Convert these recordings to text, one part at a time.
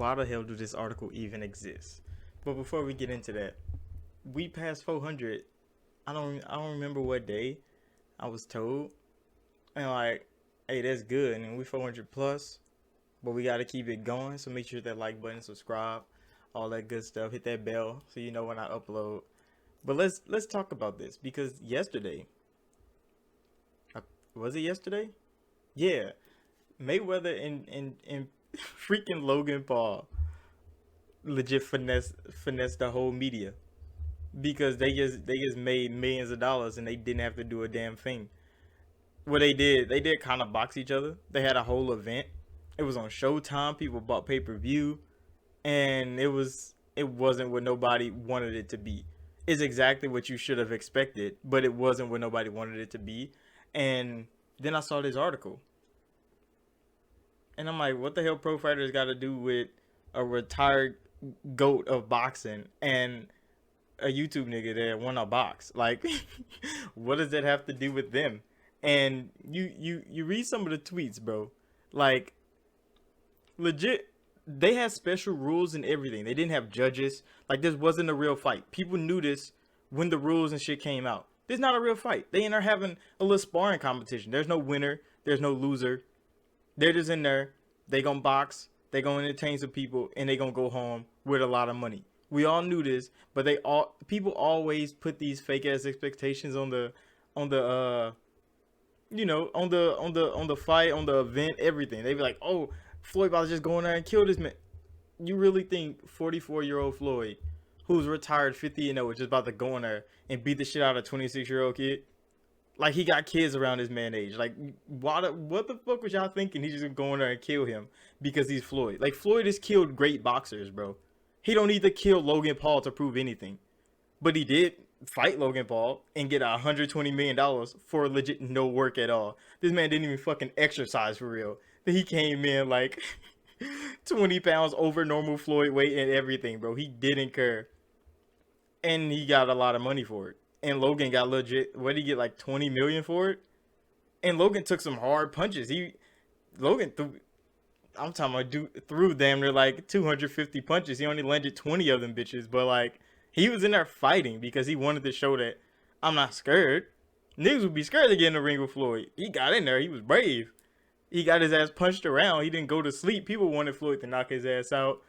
why the hell do this article even exist? But before we get into that, we passed 400. I don't remember what day I was told, and like, hey, that's good, and we 400 plus, but we got to keep it going. So make sure that like button, subscribe, all that good stuff. Hit that bell so you know when I upload. But let's talk about this because yesterday, was it yesterday? Yeah, Mayweather and freaking Logan Paul legit finesse the whole media because they just made millions of dollars and they didn't have to do a damn thing. What they did kind of box each other. They had a whole event. It was on Showtime. People bought pay per view, and it wasn't what nobody wanted it to be. It's exactly what you should have expected, but it wasn't what nobody wanted it to be. And then I saw this article, and I'm like, what the hell, pro fighters got to do with a retired goat of boxing and a YouTube nigga that won a box? Like, what does that have to do with them? And you read some of the tweets, bro. Like, legit, they had special rules and everything. They didn't have judges. Like, this wasn't a real fight. People knew this when the rules and shit came out. This is not a real fight. They in there having a little sparring competition. There's no winner. There's no loser. They're just in there. They gonna box. They gonna entertain some people, and they gonna go home with a lot of money. We all knew this, but people always put these fake ass expectations on the on the fight, on the event, everything. They be like, oh, Floyd about to just go in there and kill this man. You really think 44-year-old Floyd, who's retired 50-0, is just about to go in there and beat the shit out of a 26-year-old kid? Like, he got kids around his man age. Like, what the fuck was y'all thinking? He's just gonna go in there and kill him because he's Floyd. Like, Floyd has killed great boxers, bro. He don't need to kill Logan Paul to prove anything. But he did fight Logan Paul and get $120 million for legit no work at all. This man didn't even fucking exercise for real. He came in like 20 pounds over normal Floyd weight and everything, bro. He didn't care. And he got a lot of money for it. And Logan got legit, what did he get, like 20 million for it? And Logan took some hard punches. Logan threw, I'm talking about, dude threw damn near like 250 punches. He only landed 20 of them bitches. But like, he was in there fighting because he wanted to show that I'm not scared. Niggas would be scared to get in the ring with Floyd. He got in there. He was brave. He got his ass punched around. He didn't go to sleep. People wanted Floyd to knock his ass out.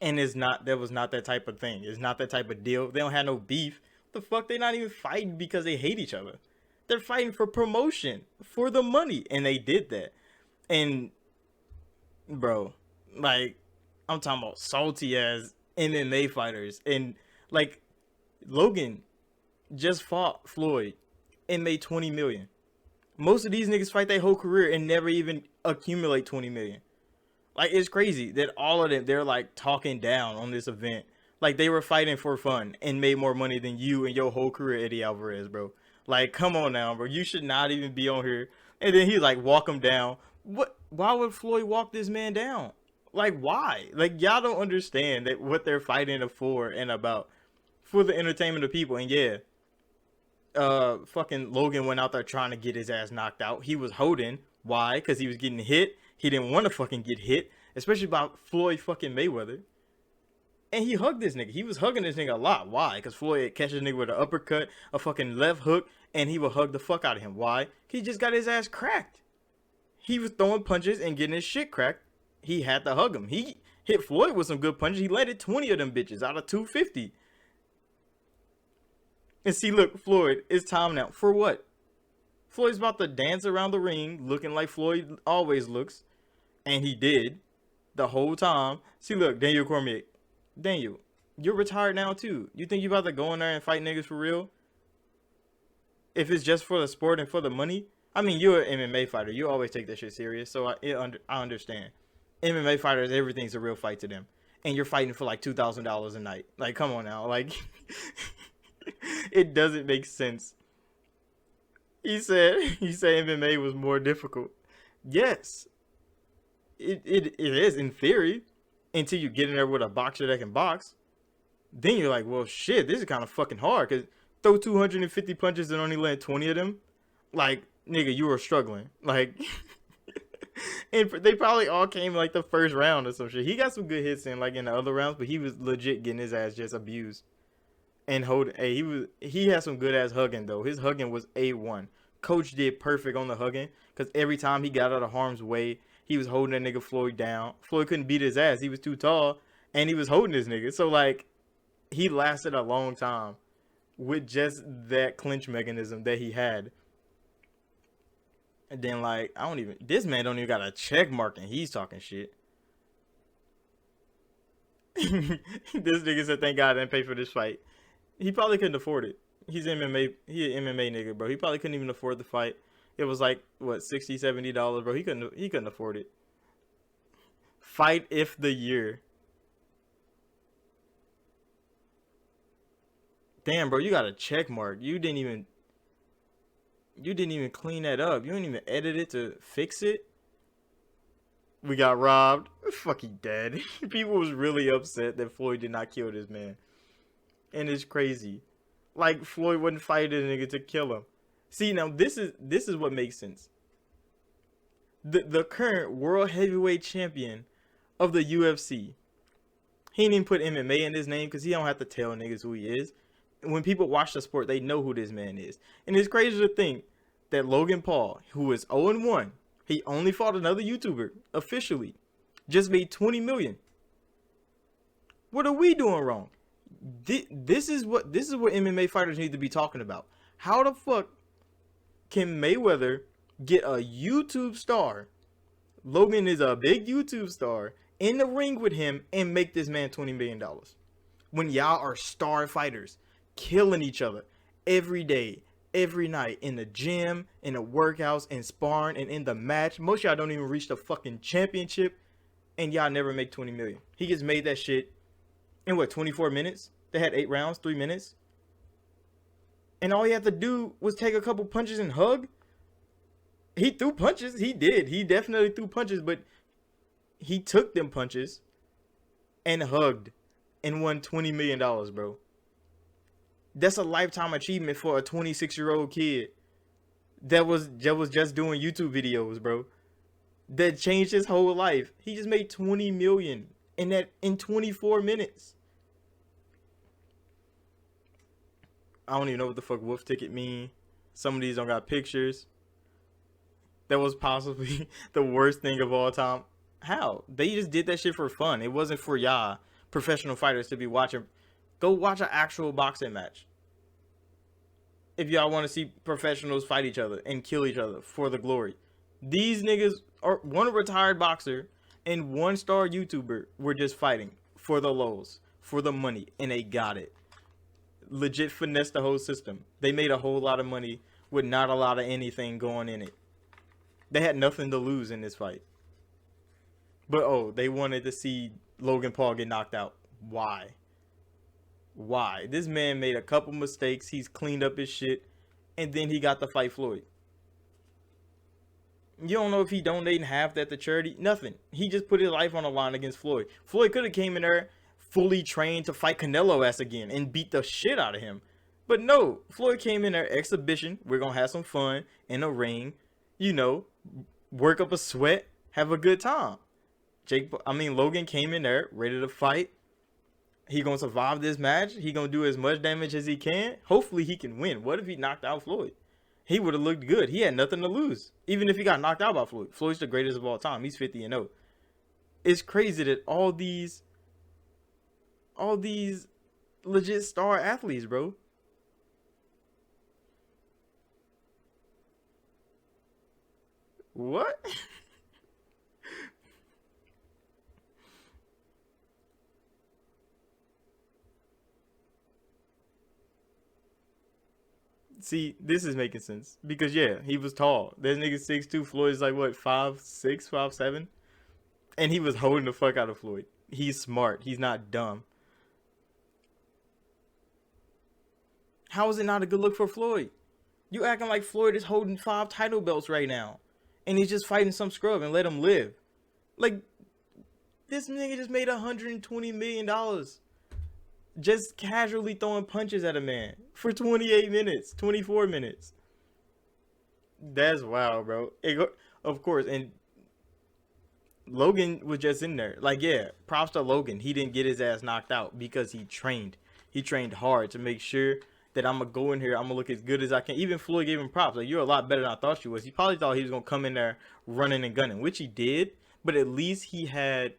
And that was not that type of thing. It's not that type of deal. They don't have no beef. The fuck? They're not even fighting because they hate each other. They're fighting for promotion, for the money. And they did that. And, bro, like, I'm talking about salty ass MMA fighters. And, like, Logan just fought Floyd and made 20 million. Most of these niggas fight their whole career and never even accumulate 20 million. Like, it's crazy that all of them, they're like talking down on this event. Like, they were fighting for fun and made more money than you and your whole career, Eddie Alvarez, bro. Like, come on now, bro. You should not even be on here. And then he's like, walk him down. What? Why would Floyd walk this man down? Like, why? Like, y'all don't understand that what they're fighting for and about. For the entertainment of people. And yeah, fucking Logan went out there trying to get his ass knocked out. He was holding. Why? Because he was getting hit. He didn't want to fucking get hit, especially by Floyd fucking Mayweather. And he hugged this nigga. He was hugging this nigga a lot. Why? Because Floyd catches nigga with an uppercut, a fucking left hook, and he would hug the fuck out of him. Why? He just got his ass cracked. He was throwing punches and getting his shit cracked. He had to hug him. He hit Floyd with some good punches. He landed 20 of them bitches out of 250. And see, look, Floyd, it's time now. For what? Floyd's about to dance around the ring looking like Floyd always looks. And he did the whole time. See, look, Daniel Cormier. Daniel, you're retired now, too. You think you about to go in there and fight niggas for real? If it's just for the sport and for the money? I mean, you're an MMA fighter. You always take that shit serious, so I understand. MMA fighters, everything's a real fight to them. And you're fighting for like $2,000 a night. Like, come on now. Like, it doesn't make sense. He said MMA was more difficult. Yes, it is in theory, until you get in there with a boxer that can box. Then you're like, well, shit, this is kind of fucking hard. Because throw 250 punches and only land 20 of them. Like, nigga, you were struggling. Like, And they probably all came like the first round or some shit. He got some good hits in like in the other rounds, but he was legit getting his ass just abused and holding. Hey, he had some good ass hugging though. His hugging was A1. Coach did perfect on the hugging because every time he got out of harm's way, he was holding that nigga Floyd down. Floyd couldn't beat his ass. He was too tall, and he was holding this nigga. So like, he lasted a long time with just that clinch mechanism that he had. And then like, I don't even. This man don't even got a check mark, and he's talking shit. This nigga said, "Thank God I didn't pay for this fight." He probably couldn't afford it. He's MMA. He an MMA nigga, bro. He probably couldn't even afford the fight. It was like what $60-$70, bro. He couldn't afford it. Fight if the year. Damn, bro, you got a check mark. You didn't even clean that up. You didn't even edit it to fix it. We got robbed. Fucking dead. People was really upset that Floyd did not kill this man. And it's crazy. Like Floyd wouldn't fight a nigga to kill him. See, now this is what makes sense. The current world heavyweight champion of the UFC. He didn't even put MMA in his name because he don't have to tell niggas who he is. When people watch the sport, they know who this man is. And it's crazy to think that Logan Paul, who is 0-1, he only fought another YouTuber officially, just made $20 million. What are we doing wrong? This is what MMA fighters need to be talking about. How the fuck can Mayweather get a YouTube star? Logan is a big YouTube star in the ring with him and make this man $20 million when y'all are star fighters killing each other every day, every night in the gym, in the workouts, in sparring, and in the match. Most of y'all don't even reach the fucking championship, and y'all never make 20 million. He just made that shit in what, 24 minutes? They had 8 rounds, 3 minutes. And all he had to do was take a couple punches and hug. He threw punches. He did. He definitely threw punches, but he took them punches and hugged and won $20 million, bro. That's a lifetime achievement for a 26-year-old kid that was just doing YouTube videos, bro. That changed his whole life. He just made $20 million in 24 minutes. I don't even know what the fuck wolf ticket mean. Some of these don't got pictures. That was possibly the worst thing of all time. How? They just did that shit for fun. It wasn't for y'all professional fighters to be watching. Go watch an actual boxing match. If y'all want to see professionals fight each other and kill each other for the glory. These niggas are one retired boxer and one star YouTuber were just fighting for the lows, for the money, and they got it. Legit finesse the whole system. They made a whole lot of money with not a lot of anything going in it. They had nothing to lose in this fight. But they wanted to see Logan Paul get knocked out. Why? Why? This man made a couple mistakes. He's cleaned up his shit. And then he got to fight Floyd. You don't know if he donating half that to charity. Nothing. He just put his life on the line against Floyd. Floyd could have came in there fully trained to fight Canelo ass again and beat the shit out of him. But no. Floyd came in there exhibition. We're going to have some fun in a ring. You know, work up a sweat. Have a good time. Logan came in there ready to fight. He gonna survive this match. He gonna do as much damage as he can. Hopefully he can win. What if he knocked out Floyd? He would have looked good. He had nothing to lose. Even if he got knocked out by Floyd. Floyd's the greatest of all time. He's 50-0. It's crazy that all these legit star athletes, bro. What? See, this is making sense. Because, yeah, he was tall. This nigga 6'2", Floyd's like, what, 5'6", 5'7"? And he was holding the fuck out of Floyd. He's smart. He's not dumb. How is it not a good look for Floyd? You acting like Floyd is holding 5 title belts right now. And he's just fighting some scrub and let him live. Like, this nigga just made $120 million. Just casually throwing punches at a man for 28 minutes, 24 minutes. That's wild, bro. Of course, and Logan was just in there. Like, yeah, props to Logan. He didn't get his ass knocked out because he trained. He trained hard to make sure that I'm gonna go in here. I'm gonna look as good as I can. Even Floyd gave him props. Like, you're a lot better than I thought you was. He probably thought he was gonna come in there running and gunning, which he did. But at least he had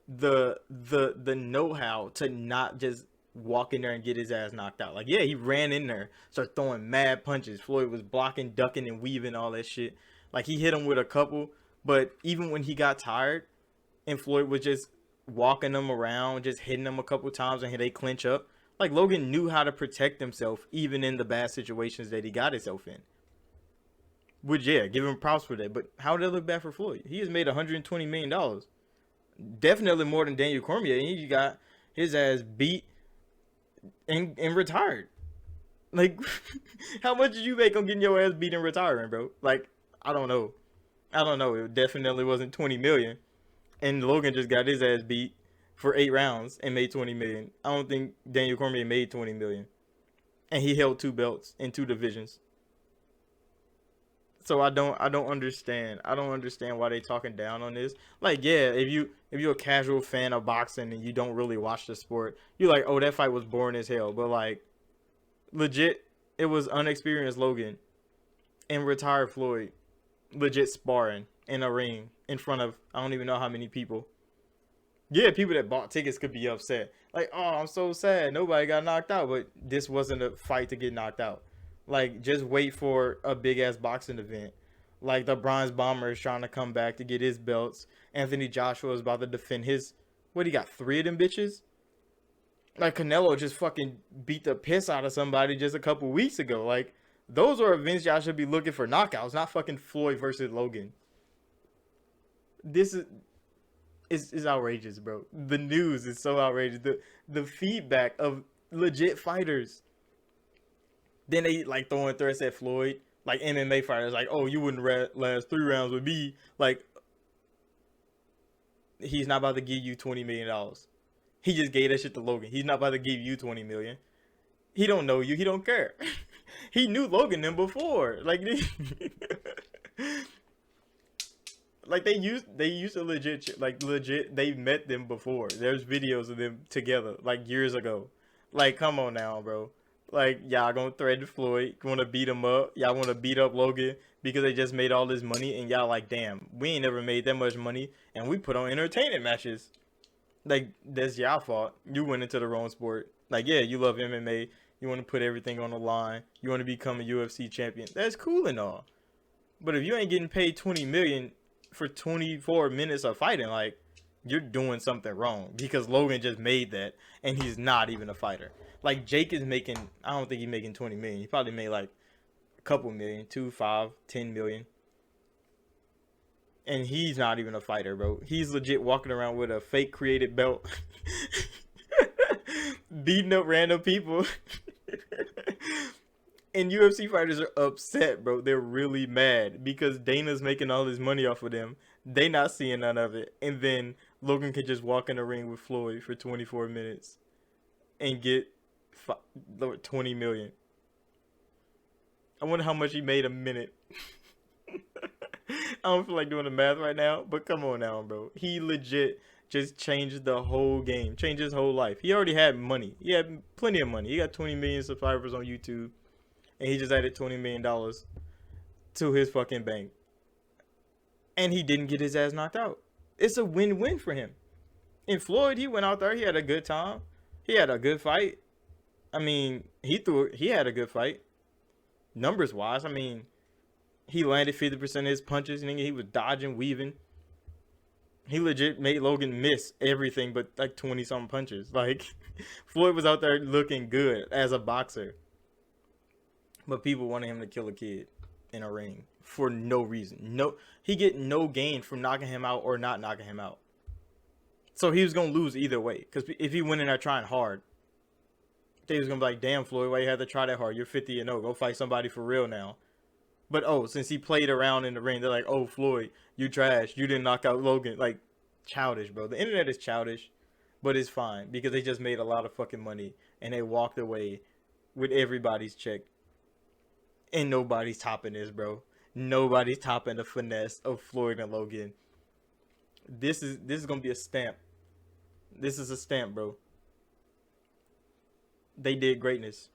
the know-how to not just walk in there and get his ass knocked out. Like, yeah, he ran in there, started throwing mad punches. Floyd was blocking, ducking, and weaving all that shit. Like, he hit him with a couple, but even when he got tired and Floyd was just walking them around, just hitting them a couple times and they clinch up, like, Logan knew how to protect himself even in the bad situations that he got himself in. Which, yeah, give him props for that. But how did it look bad for Floyd? He has made $120 million. Definitely more than Daniel Cormier. He got his ass beat and retired. Like, how much did you make on getting your ass beat and retiring, bro? Like, I don't know. I don't know. It definitely wasn't 20 million. And Logan just got his ass beat for 8 rounds and made 20 million. I don't think Daniel Cormier made 20 million. And he held 2 belts in 2 divisions. So I don't understand. I don't understand why they talking down on this. Like, yeah, if you're a casual fan of boxing and you don't really watch the sport, you're like, oh, that fight was boring as hell. But like, legit, it was unexperienced Logan and retired Floyd, legit sparring in a ring in front of I don't even know how many people. Yeah, people that bought tickets could be upset. Like, oh, I'm so sad nobody got knocked out, but this wasn't a fight to get knocked out. Like, just wait for a big ass boxing event. Like, the Bronze Bomber is trying to come back to get his belts. Anthony Joshua is about to defend his. What, he got 3 of them bitches? Like, Canelo just fucking beat the piss out of somebody just a couple weeks ago. Like, those are events y'all should be looking for knockouts, not fucking Floyd versus Logan. This is outrageous, bro. The news is so outrageous. The feedback of legit fighters. Then they like throwing threats at Floyd, like MMA fighters, like, oh, you wouldn't last 3 rounds with me. Like, he's not about to give you $20 million. He just gave that shit to Logan. He's not about to give you 20 million. He don't know you. He don't care. He knew Logan them before. Like, like they used to legit. They met them before. There's videos of them together like years ago. Like, come on now, bro. Like, y'all gonna threaten Floyd, gonna beat him up. Y'all wanna beat up Logan because they just made all this money, and y'all like, damn, we ain't never made that much money, and we put on entertainment matches. Like, that's y'all fault. You went into the wrong sport. Like, yeah, you love MMA. You want to put everything on the line. You want to become a UFC champion. That's cool and all. But if you ain't getting paid 20 million for 24 minutes of fighting, like, you're doing something wrong because Logan just made that and he's not even a fighter. Like, Jake is making, I don't think he's making 20 million. He probably made like a couple million, 2, 5, 10 million. And he's not even a fighter, bro. He's legit walking around with a fake created belt, beating up random people. And UFC fighters are upset, bro. They're really mad because Dana's making all this money off of them. They not seeing none of it. And then Logan can just walk in the ring with Floyd for 24 minutes and get 20 million. I wonder how much he made a minute. I don't feel like doing the math right now, but come on now, bro. He legit just changed the whole game, changed his whole life. He already had money. He had plenty of money. He got 20 million subscribers on YouTube, and he just added $20 million to his fucking bank. And he didn't get his ass knocked out. It's a win-win for him. And Floyd, he went out there. He had a good time. He had a good fight. I mean, he had a good fight. Numbers-wise, I mean, he landed 50% of his punches. Nigga, he was dodging, weaving. He legit made Logan miss everything but like 20-something punches. Like, Floyd was out there looking good as a boxer. But people wanted him to kill a kid in a ring for no reason. No, he get no gain from knocking him out or not knocking him out. So he was going to lose either way. Because if he went in there trying hard, they was going to be like, damn, Floyd, why you had to try that hard? You're 50-0. Go fight somebody for real now. But, oh, since he played around in the ring, they're like, oh, Floyd, you trash. You didn't knock out Logan. Like, childish, bro. The internet is childish, but it's fine because they just made a lot of fucking money and they walked away with everybody's check. And nobody's topping this, bro. Nobody's topping the finesse of Floyd and Logan. This is gonna be a stamp. This is a stamp, bro. They did greatness.